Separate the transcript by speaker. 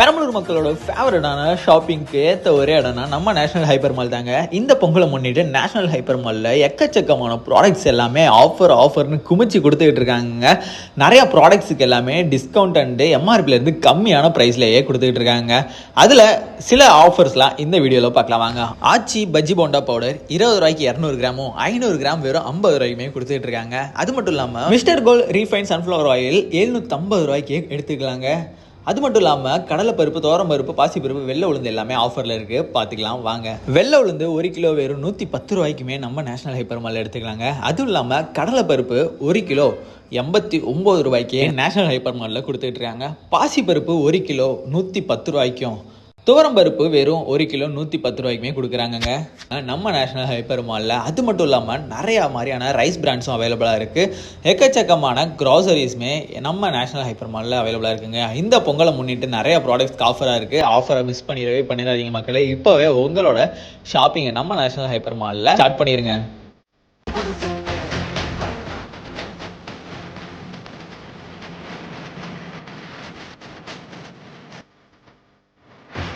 Speaker 1: பெரம்பலூர் மக்களோட ஃபேவரட்டான ஷாப்பிங்க்கு ஏற்ற ஒரே இடம்னா நம்ம நேஷனல் ஹைப்பர் மால் தாங்க. இந்த பொங்கலை முன்னிட்டு நேஷனல் ஹைப்பர் மாலில் எக்கச்சக்கமான ப்ராடக்ட்ஸ் எல்லாமே ஆஃபர்னு குமிச்சு கொடுத்துக்கிட்டு இருக்காங்க. நிறையா ப்ராடக்ட்ஸுக்கு எல்லாமே டிஸ்கவுண்ட் அண்டு எம்ஆர்பிலேருந்து கம்மியான ப்ரைஸ்லேயே கொடுத்துக்கிட்டு இருக்காங்க. அதில் சில ஆஃபர்ஸ்லாம் இந்த வீடியோவில் பார்க்கலாம் வாங்க. ஆச்சி பஜ்ஜி போண்டா பவுடர் 20 ரூபாய்க்கு 200 கிராமும் 500 கிராம் வெறும் 50 ரூபாய்க்குமே கொடுத்துட்டு இருக்காங்க. அது மட்டும் இல்லாமல் mister gold refine sunflower oil 750 ரூபாய்க்கு எடுத்துக்கலாங்க. அது மட்டும் இல்லாமல் கடலைப்பருப்பு, தோரம்பருப்பு, பாசிப்பருப்பு, வெள்ளை உளுந்து எல்லாமே ஆஃபரில் இருக்குது, பார்த்துக்கலாம் வாங்க. வெள்ளை உளுந்து 1 கிலோ வெறும் 110 ரூபாய்க்குமே நம்ம நேஷனல் ஹைப்பர் மாலில் எடுத்துக்கலாங்க. அதுவும் இல்லாமல் கடலைப்பருப்பு 1 கிலோ 89 ரூபாய்க்கு நேஷனல் ஹைப்பர் மாலில் கொடுத்துட்டு இருக்காங்க. பாசிப்பருப்பு 1 கிலோ 110 ரூபாய்க்கும், துவரம்பருப்பு வெறும் 1 கிலோ 110 ரூபாய்க்குமே கொடுக்குறாங்கங்க நம்ம நேஷனல் ஹைப்பர் மாலில். அது மட்டும் இல்லாமல் நிறையா மாதிரியான ரைஸ் பிராண்ட்ஸும் அவைலபிளாக இருக்குது. எக்கச்சக்கமான க்ராசரிஸுமே நம்ம நேஷனல் ஹைப்பர் மாலில் அவைலபிளாக இருக்குங்க. இந்த பொங்கலை முன்னிட்டு நிறைய ப்ராடக்ட்ஸ்க்கு ஆஃபராக இருக்குது. ஆஃபரை மிஸ் பண்ணிடாதீங்க மக்களே. இப்போவே உங்களோட ஷாப்பிங்கை நம்ம நேஷனல் ஹைப்பர் மாலில் ஸ்டார்ட் பண்ணிடுங்க.